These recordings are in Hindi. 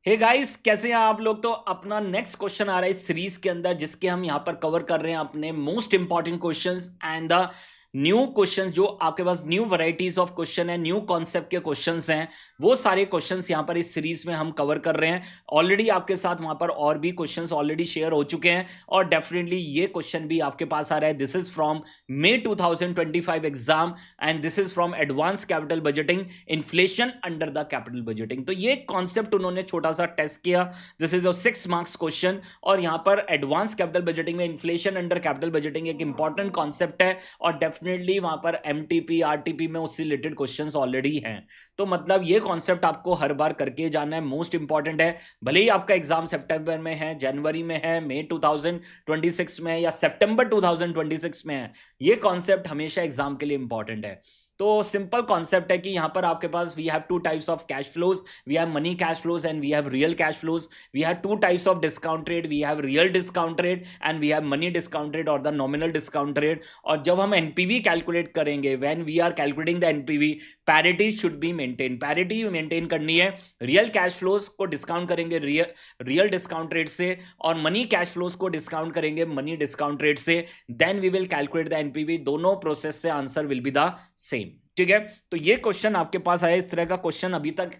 हे गाइस, कैसे हैं आप लोग। तो अपना नेक्स्ट क्वेश्चन आ रहा है इस सीरीज के अंदर, जिसके हम यहां पर कवर कर रहे हैं अपने most important questions and the new questions. जो आपके पास न्यू वैरायटीज ऑफ क्वेश्चन है, न्यू कॉन्सेप्ट के क्वेश्चंस हैं, वो सारे क्वेश्चंस यहां पर इस सीरीज में हम कवर कर रहे हैं। ऑलरेडी आपके साथ वहां पर और भी क्वेश्चंस ऑलरेडी शेयर हो चुके हैं, और डेफिनेटली ये क्वेश्चन भी आपके पास आ रहा है। This is from May 2025 exam and this is from advance capital budgeting, inflation under the capital budgeting. तो ये कॉन्सेप्ट उन्होंने छोटा सा टेस्ट किया। This is a 6 marks question, और यहां पर एडवांस कैपिटल बजटिंग में इन्फ्लेशन अंडर कैपिटल बजटिंग एक इंपॉर्टेंट कॉन्सेप्ट है, और डेफिनेटली वहां पर एमटीपी आरटीपी में उससे रिलेटेड क्वेश्चंस ऑलरेडी हैं। तो मतलब ये कॉन्सेप्ट आपको हर बार करके जाना है, मोस्ट इंपॉर्टेंट है। भले ही आपका एग्जाम सितंबर में है, जनवरी में है, मई 2026 में है, या सितंबर 2026 में है, ये कॉन्सेप्ट हमेशा एग्जाम के लिए इंपॉर्टेंट है। तो सिंपल कॉन्सेप्ट है कि यहां पर आपके पास we have two types of cash flows, we have money cash flows and we have real cash flows. We have two types of discount rate, we have real discount rate and we have money discount rate और द नॉमिनल डिस्काउंट रेट। और जब हम एनपीवी कैलकुलेट करेंगे, when we are calculating the NPV, parity should be maintain, parity maintain करनी है। रियल कैश फ्लोज को डिस्काउंट करेंगे रियल डिस्काउंट रेट से, और मनी कैश फ्लोज को डिस्काउंट करेंगे मनी डिस्काउंट रेट से। Then we will calculate the NPV. दोनों प्रोसेस से answer will be the same. ठीक है, तो ये क्वेश्चन आपके पास आया। इस तरह का क्वेश्चन अभी तक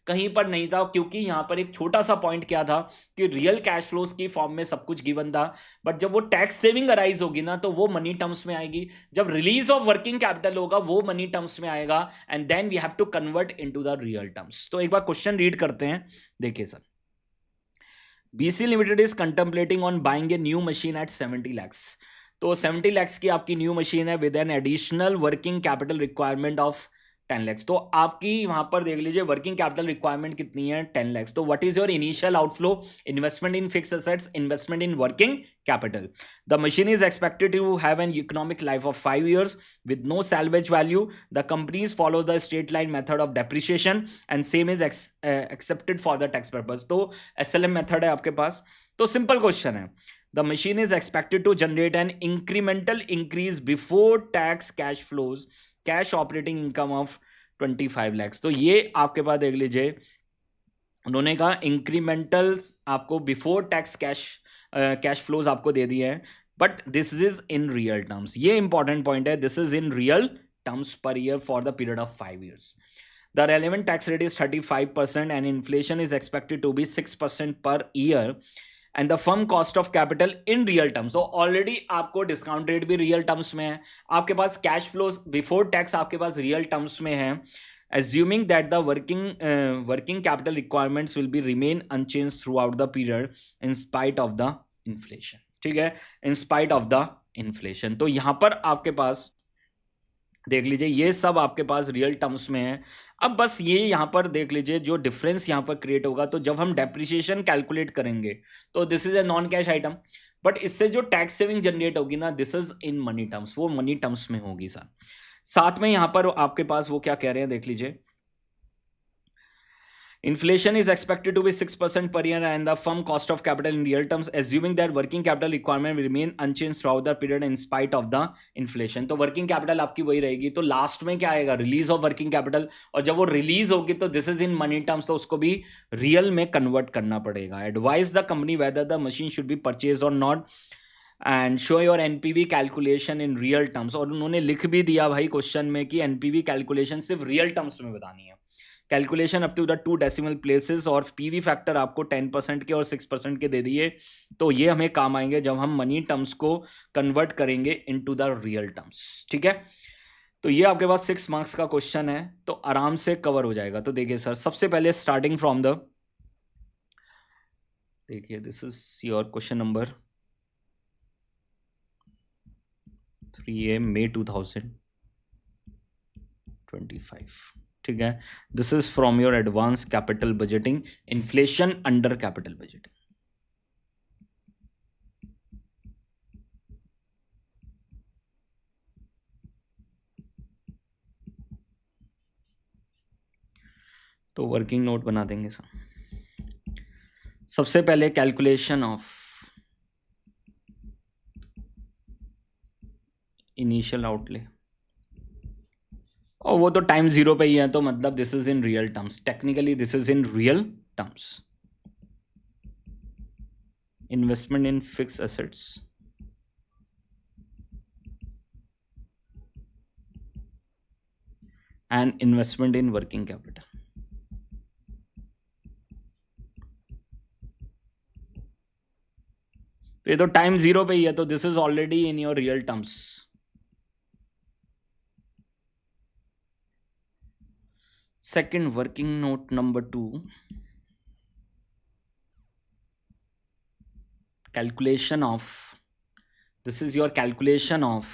कहीं पर नहीं था, क्योंकि यहां पर एक छोटा सा पॉइंट क्या था कि रियल कैश फ्लोज की फॉर्म में सब कुछ गिवन था, बट जब वो टैक्स सेविंग अराइज होगी ना, तो वो मनी टर्म्स में आएगी। जब रिलीज ऑफ वर्किंग कैपिटल होगा, वो मनी टर्म्स में आएगा, and then we have to convert into the real terms. तो एक बार क्वेश्चन रीड करते हैं, देखिए sir. BC limited is contemplating on buying a new machine at 70 lakhs। तो 70 lakhs की आपकी न्यू मशीन है with an additional working capital requirement of 10 lakhs। तो आपकी वहां पर देख लीजिए वर्किंग कैपिटल रिक्वायरमेंट कितनी है, 10 lakhs। तो what is your initial outflow? Investment in fix assets, investment in working capital. The machine is expected to have an economic life of 5 years with no salvage value. The companies follow the straight line method of depreciation and same is accepted for the tax purpose. तो SLM method है आपके पास। तो सिंपल क्वेश्चन है, the machine is expected to generate an incremental increase before tax cash flows, cash operating income of 25 lakhs। तो ये आपके पास देख लीजिए, उन्होंने कहा इंक्रीमेंटल आपको बिफोर टैक्स कैश फ्लोज आपको दे दिए हैं, but this is in real terms. ये इंपॉर्टेंट पॉइंट है, this is in real terms per year for the period of 5 years। The relevant tax rate is 35% and inflation is expected to be 6% per year, and the firm cost of capital in real terms। तो ऑलरेडी आपको डिस्काउंट रेट भी रियल टर्म्स में है, आपके पास कैश फ्लोज बिफोर टैक्स आपके पास रियल टर्म्स में है। Assuming that the working capital requirements will be remain unchanged throughout the period in spite of the inflation। ठीक है, in spite of the inflation। तो यहां पर आपके पास देख लीजिए ये सब आपके पास रियल टर्म्स में है। अब बस ये यहां पर देख लीजिए जो डिफरेंस यहां पर क्रिएट होगा, तो जब हम डेप्रिसिएशन कैलकुलेट करेंगे तो this is a non cash item, but इससे जो टैक्स सेविंग जनरेट होगी ना, this is in money terms, वो मनी टर्म्स में होगी सर। साथ में यहां पर आपके पास वो क्या कह रहे हैं, देख लीजिए। Inflation is expected to be 6% per year and the firm cost of capital in real terms, assuming that working capital requirement will remain unchanged throughout the period in spite of the inflation। तो वर्किंग कैपिटल आपकी वही रहेगी। तो लास्ट में क्या आएगा, रिलीज ऑफ वर्किंग कैपिटल, और जब वो रिलीज होगी तो this is in money terms, तो उसको भी रियल में कन्वर्ट करना पड़ेगा। Advise the company whether the machine should be purchase or not and show your NPV calculation in real terms. और उन्होंने लिख भी दिया भाई क्वेश्चन में कि एनपीवी कैलकुलेशन सिर्फ रियल टर्म्स में बतानी है, calculation up to the 2 decimal places, और पीवी फैक्टर आपको 10% के और 6% के दे दिए। तो ये हमें काम आएंगे जब हम मनी टर्म्स को कन्वर्ट करेंगे इनटू द रियल टर्म्स। ठीक है, तो ये आपके पास 6 मार्क्स का क्वेश्चन है, तो आराम से कवर हो जाएगा। तो देखिए सर, सबसे पहले स्टार्टिंग फ्रॉम द, देखिए this is your question number 3A May 2025। ठीक है, this is from your advance capital budgeting, inflation under capital budgeting. तो वर्किंग नोट बना देंगे सर। सबसे पहले कैलकुलेशन ऑफ इनिशियल आउटले, और वो तो टाइम 0 पे ही है, तो मतलब this is in real terms, technically this is in real terms. Investment in fix assets, and investment in working capital. ये तो टाइम जीरो पे ही है, तो this is already in your real terms. Second working note number 2, calculation of, this is your calculation of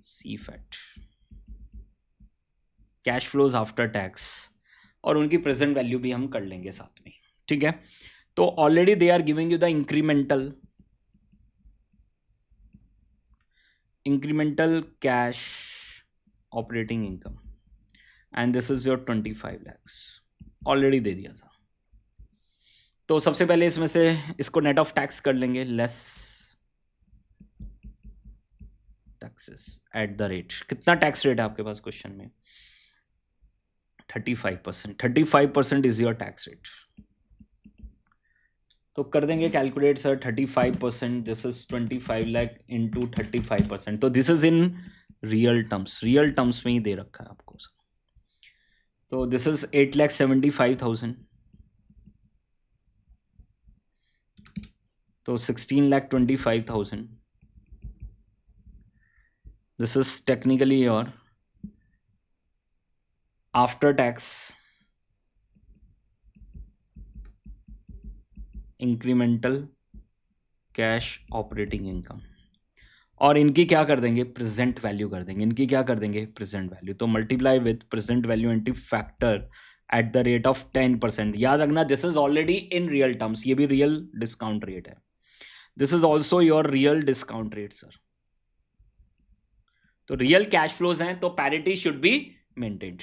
CFAT, cash flows after tax, और उनकी प्रेजेंट वैल्यू भी हम कर लेंगे साथ में, ठीक है। तो already they are giving you the incremental cash operating income, and this is your 25 lakhs, already दे दिया था। तो सबसे पहले इसमें से इसको नेट ऑफ टैक्स कर लेंगे, less taxes eight the rate. कितना टैक्स रेट है आपके पास क्वेश्चन में? 35%। 35% इज योर टैक्स रेट। तो कर देंगे calculate sir, 35%, this is 25 lakh into 35%। तो this is in real terms, real terms में ही दे रखा है आपको सर। तो दिस इज 8,75,000, तो 16,25,000। This is technically your after tax incremental cash operating income, और इनकी क्या कर देंगे? प्रेजेंट वैल्यू कर देंगे। इनकी क्या कर देंगे? Present value. तो multiply with present value into factor at the rate of 10%। याद रखना this is already in real terms, ये भी रियल डिस्काउंट रेट है। This is also your real discount rate sir. तो रियल कैश फ्लोज हैं तो parity should be maintained.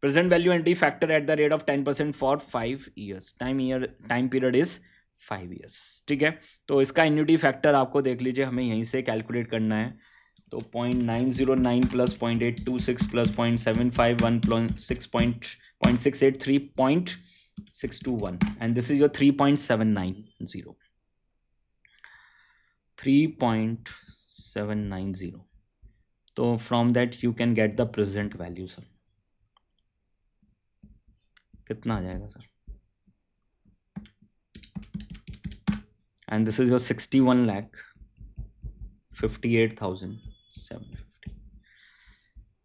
Present value annuity factor at the rate of 10% for 5 years। Time period is 5 years, ठीक है। तो इसका एन्युटी फैक्टर आपको देख लीजिए, हमें यहीं से कैलकुलेट करना है। तो 0.909 plus 0.826 plus 0.751 plus 6.683 0.621, and this is your 3.790। 3.790। तो from that you can get the present value sir. कितना आ जाएगा sir? And this is your 61,58,750।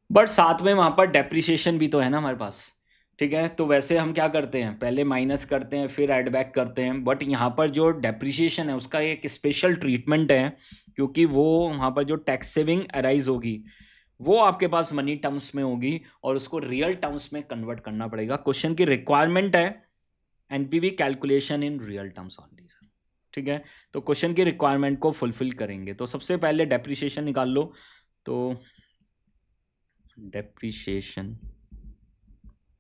But साथ में वहां पर डेप्रिसिएशन भी तो है ना हमारे पास, ठीक है। तो वैसे हम क्या करते हैं, पहले माइनस करते हैं फिर ऐड बैक करते हैं, बट यहाँ पर जो डेप्रिसिएशन है उसका एक स्पेशल ट्रीटमेंट है, क्योंकि वो वहाँ पर जो टैक्स सेविंग अराइज होगी वो आपके पास मनी टर्म्स में होगी और उसको रियल टर्म्स में कन्वर्ट करना पड़ेगा। क्वेश्चन की रिक्वायरमेंट है NPV calculation in real terms only sir, ठीक है। तो क्वेश्चन की रिक्वायरमेंट को फुलफिल करेंगे। तो सबसे पहले डेप्रिसिएशन निकाल लो। तो depreciation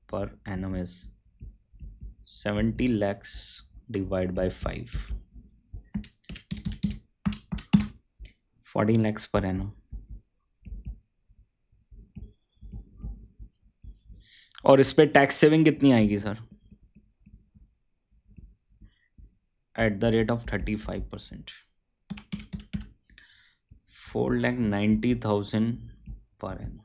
per annum is 70 lakhs divide by 5, 14 lakhs per annum. और इस पे टैक्स सेविंग कितनी आएगी sir? Eight the rate of 35%, 4,90,000 per annum.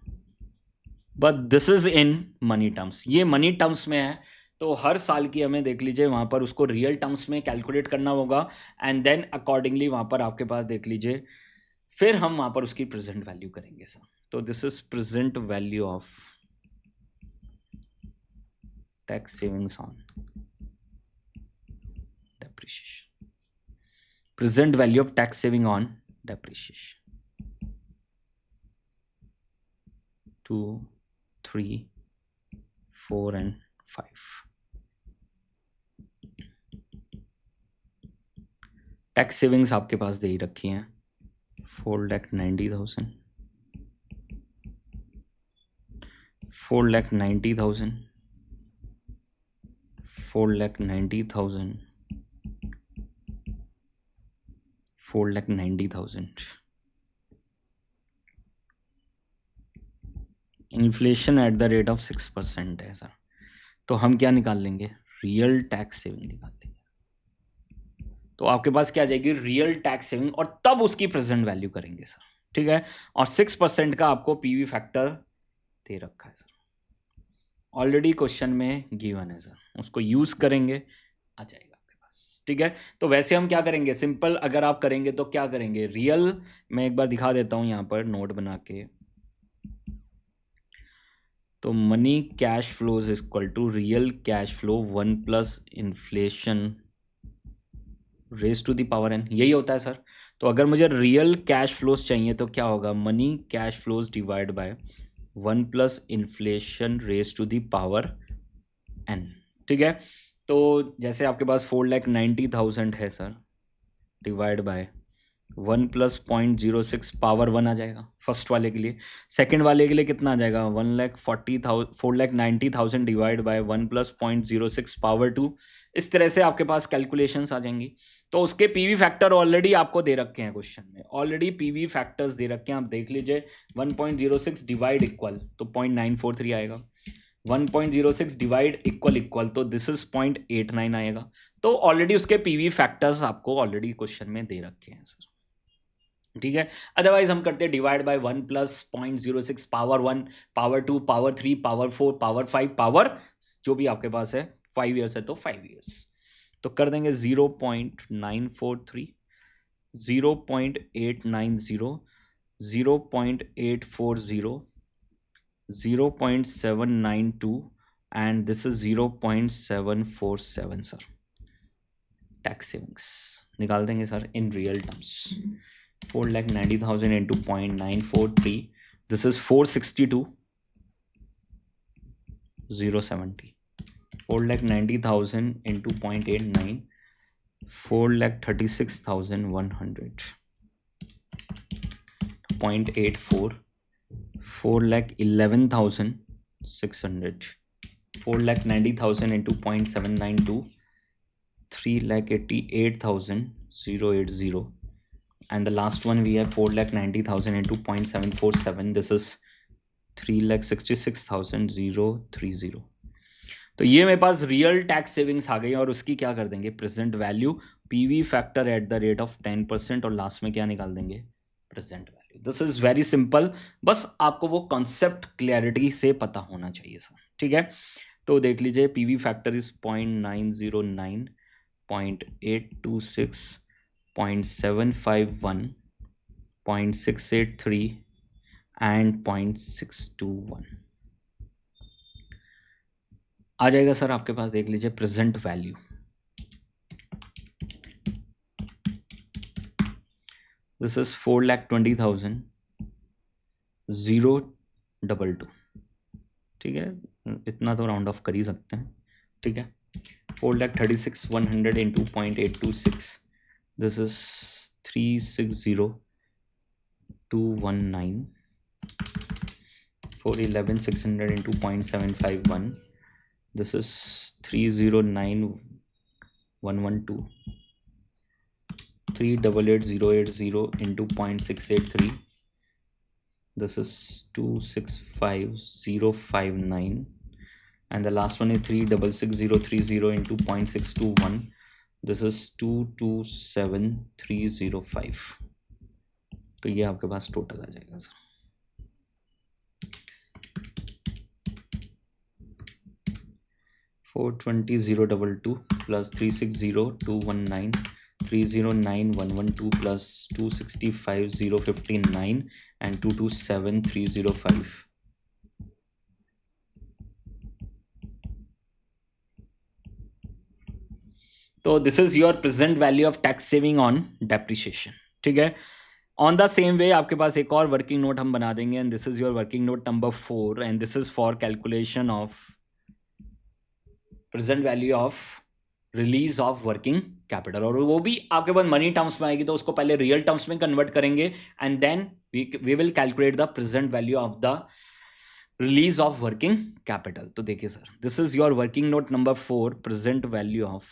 But this is in money terms, ये मनी टर्म्स में है। तो हर साल की हमें देख लीजिए वहां पर उसको रियल टर्म्स में कैलकुलेट करना होगा, एंड देन अकॉर्डिंगली वहां पर आपके पास देख लीजिए फिर हम वहां पर उसकी प्रेजेंट वैल्यू करेंगे सर। तो this is present value of tax savings on depreciation, present value of tax saving on depreciation. 2, 3, 4 and 5। Tax savings आपके पास दे ही रखी हैं, 4,90,000, 4,90,000, 4,90,000, 4,90,000। Inflation eight the rate of 6% है सर। तो हम क्या निकाल लेंगे? रियल टैक्स सेविंग निकाल लेंगे। तो आपके पास क्या आ जाएगी, रियल टैक्स सेविंग, और तब उसकी प्रेजेंट वैल्यू करेंगे सर, ठीक है। और 6% का आपको पीवी फैक्टर दे रखा है सर, ऑलरेडी क्वेश्चन में गिवन है सर, उसको यूज करेंगे, आ जाएगा आपके पास, ठीक है। तो वैसे हम क्या करेंगे, सिंपल अगर आप करेंगे तो क्या करेंगे, रियल, मैं एक बार दिखा देता हूं यहाँ पर नोट बना के। तो money cash flow is equal to real cash flow 1 plus inflation raise to the power n, यही होता है सर। तो अगर मुझे रियल कैश फ्लोज चाहिए तो क्या होगा, money cash flows divide by 1 plus inflation raise to the power n, ठीक है। तो जैसे आपके पास 4,90,000 है sir, divide by 1 plus 0.06 power 1 आ जाएगा फर्स्ट वाले के लिए। सेकंड वाले के लिए कितना आ जाएगा, 4,90,000 डिवाइड बाय 1 प्लस 0.06 पावर 2। इस तरह से आपके पास कैलकुलेशंस आ जाएंगी। तो उसके पीवी फैक्टर ऑलरेडी आपको दे रखे हैं क्वेश्चन में, ऑलरेडी पीवी फैक्टर्स दे रखे हैं, आप देख लीजिए। 1.06 डिवाइड इक्वल तो 0.943 आएगा, 1.06 डिवाइड इक्वल तो दिस इज 0.89 आएगा। तो ऑलरेडी उसके पीवी फैक्टर्स आपको ऑलरेडी क्वेश्चन में दे रखे हैं सर, ठीक है। अदरवाइज हम करते हैं divide by 1 plus 0.06 power 1 power 2 power 3 power 4 power 5 power जो भी आपके पास है, 5 ईयर्स है तो 5 ईयर्स। तो कर देंगे 0.943, 0.890, 0.840, 0.792 and this is 0.747 sir. Tax savings निकाल देंगे sir in real terms. 4,90,000 into 0.943, this is 462,070. 4,90,000 into 0.89, 4,36,100. 0.84, 4,11,600. 4,90,000 into 0.792, 3,88,080. And the last one we have 4,90,000 into 0.747, this is 3,66,030. तो ये मेरे पास रियल टैक्स सेविंग्स आ गई, और उसकी क्या कर देंगे, present value, PV factor at the rate of 10%, और लास्ट में क्या निकाल देंगे, present value. This is very simple, बस आपको वो कॉन्सेप्ट क्लैरिटी से पता होना चाहिए सर, ठीक है। तो देख लीजिए, पीवी फैक्टर इज 0.909, 0.826, 0.751, 0.683 and 0.621 आ जाएगा सर आपके पास। देख लीजिए प्रेजेंट वैल्यू, दिस इज 4,20,022, ठीक है, इतना तो राउंड ऑफ कर ही सकते हैं, ठीक है। 4,36,100 into 0.826, this is 360,219. 4,11,600 into 0.751, this is 309,112. 3,88,080 into 0.683, this is 265,059. And the last one is 3,66,030 into 0.621, this is 227,305. तो ये आपके पास टोटल आ जाएगा सर। $420,022 plus 360,219, 309,112 plus 265,059 and 227,305. तो this is your present value of tax saving on depreciation, ठीक है। ऑन द सेम वे आपके पास एक और वर्किंग नोट हम बना देंगे, and this is your working note number 4, and this is for calculation of present value of release of working capital, और वो भी आपके पास मनी टर्म्स में आएगी, तो उसको पहले रियल टर्म्स में कन्वर्ट करेंगे and then we will calculate the present value of the release of working capital. तो देखिए sir, this is your working note number 4, present value of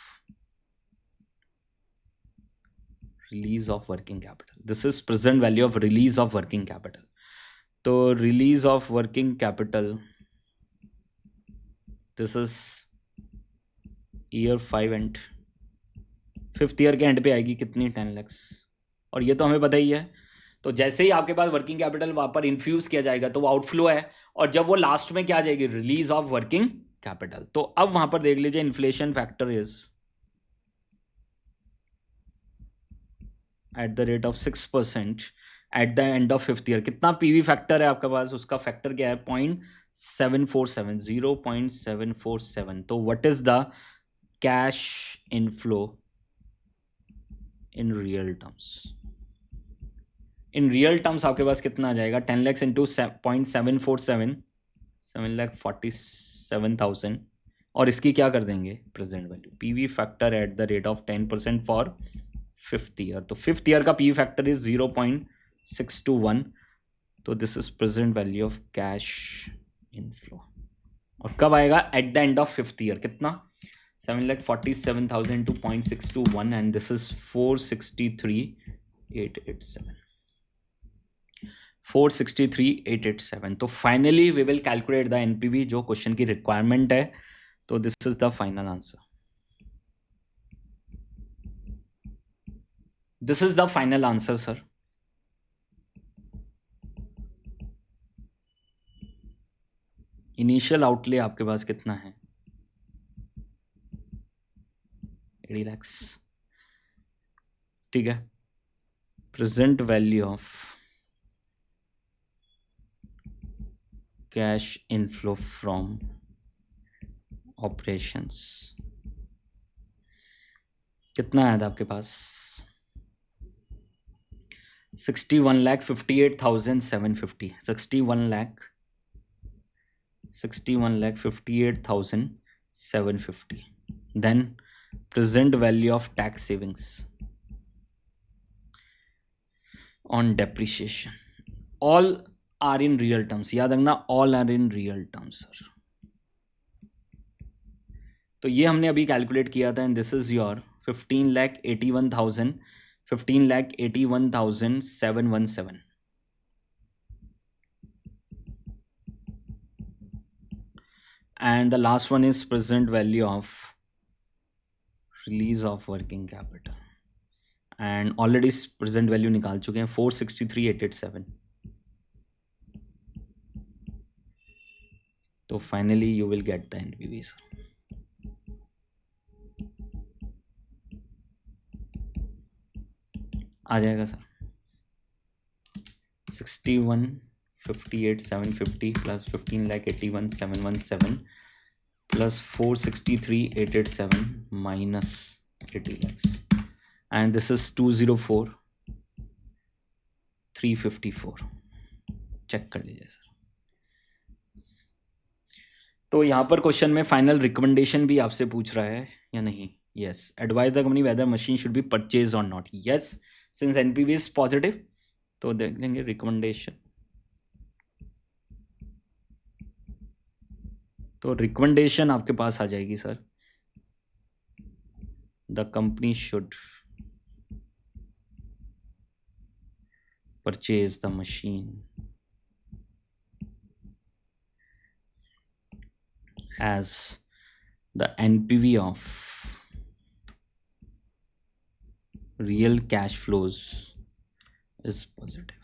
release of working capital. This is present value of release of working capital. तो release of working capital, this is year 5 and 5th year के एंड पे आएगी कितनी, 10 लाख, और ये तो हमें पता ही है। तो जैसे ही आपके पास वर्किंग कैपिटल वहाँ पर इन्फ्यूज किया जाएगा तो वो आउटफ्लो है, और जब वो लास्ट में क्या आ जाएगी, रिलीज ऑफ वर्किंग कैपिटल। तो अब वहाँ पर देख लीजिए inflation factor is eight the rate of 6% at the end of 5th year. कितना पीवी फैक्टर है आपके पास, उसका फैक्टर क्या है, 0.747, 0.747। तो what is the cash inflow in real terms, in real terms आपके पास कितना आ जाएगा, 10 लाख इंटू 0.747, 7,47,000, और इसकी क्या कर देंगे, present value, PV factor at the rate of 10% for 5th year. तो 5th ईयर का पीवी फैक्टर इज 0.621। तो this is present value of cash inflow, और कब आएगा, at the end of 5th year. कितना, 7,47,000 to 0.621, and this is 463,887, 463,887। तो finally we will calculate the NPV, जो क्वेश्चन की रिक्वायरमेंट है। तो this is the final answer, this is the final answer sir. Initial outlay आपके पास कितना है, 80 लाख, ठीक है। Present value of cash inflow from operations कितना आया था आपके पास, 61,58,750, 61,58,750। Then present value of tax savings on depreciation, all are in real terms, याद रखना, all are in real terms sir। तो ये हमने अभी कैलकुलेट किया था, and this is your 15,81,717, and the last one is present value of release of working capital, and already present value निकाल चुके हैं, 463,887। तो finally you will get the NPV sir। आ जाएगा sir, 61,58,750 plus 15,81,717 plus 463,887 minus 80 lakhs, and this is 204,354। Check कर लीजिए सर। तो यहाँ पर क्वेश्चन में फाइनल रिकमेंडेशन भी आपसे पूछ रहा है या नहीं, yes, advise the company whether machine should be purchase or not, yes, since NPV is positive. तो देख लेंगे रिकमेंडेशन, तो रिकमेंडेशन आपके पास आ जाएगी sir, the company should purchase the machine as the NPV of real cash flows is positive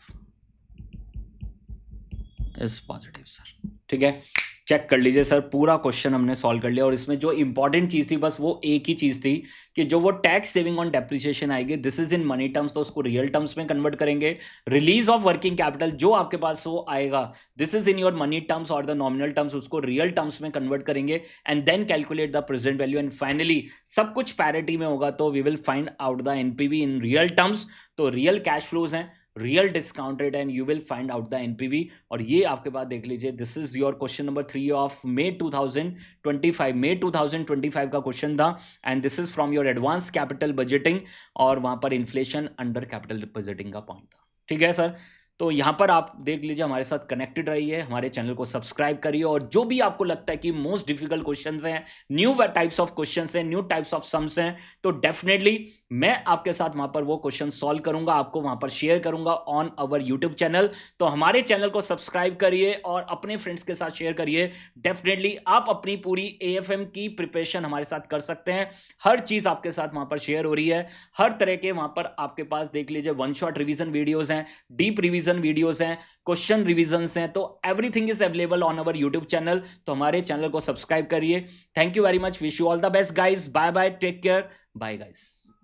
sir। ठीक है, चेक कर लीजिए सर, पूरा क्वेश्चन हमने सॉल्व कर लिया, और इसमें जो इंपॉर्टेंट चीज़ थी बस वो एक ही चीज़ थी कि जो वो टैक्स सेविंग ऑन डेप्रिसिएशन आएगी, this is in money terms, तो उसको रियल टर्म्स में कन्वर्ट करेंगे। रिलीज ऑफ वर्किंग कैपिटल जो आपके पास वो आएगा, this is in your money terms और द नॉमिनल टर्म्स, उसको रियल टर्म्स में कन्वर्ट करेंगे, and then calculate the present value, and finally सब कुछ पैरिटी में होगा तो we will find out the NPV in real terms. तो रियल कैश फ्लोज हैं, real discounted, and you will find out the NPV. और ये आपके पास देख लीजिए, this is your question number 3 of May 2025 का क्वेश्चन था, and this is from your advance capital budgeting, और वहां पर इन्फ्लेशन अंडर कैपिटल बजटिंग का पॉइंट था। ठीक है सर, तो यहाँ पर आप देख लीजिए, हमारे साथ कनेक्टेड रहिए, हमारे चैनल को सब्सक्राइब करिए, और जो भी आपको लगता है कि मोस्ट डिफिकल्ट क्वेश्चंस हैं, न्यू टाइप्स ऑफ क्वेश्चंस हैं, न्यू टाइप्स ऑफ सम्स हैं, तो डेफिनेटली मैं आपके साथ वहां पर वो क्वेश्चन सॉल्व करूंगा, आपको वहां पर शेयर करूंगा ऑन अवर यूट्यूब चैनल। तो हमारे चैनल को सब्सक्राइब करिए और अपने फ्रेंड्स के साथ शेयर करिए। डेफिनेटली आप अपनी पूरी AFM की प्रिपरेशन हमारे साथ कर सकते हैं। हर चीज आपके साथ वहां पर शेयर हो रही है, हर तरह के वहां पर आपके पास देख लीजिए वन शॉट रिवीजन वीडियोस हैं, डीप रिवीजन वीडियोस हैं, क्वेश्चन रिवीजन्स हैं, तो everything is available on our YouTube channel. तो हमारे चैनल को सब्सक्राइब करिए। Thank you very much, wish you all the best guys, bye bye, take care, bye guys.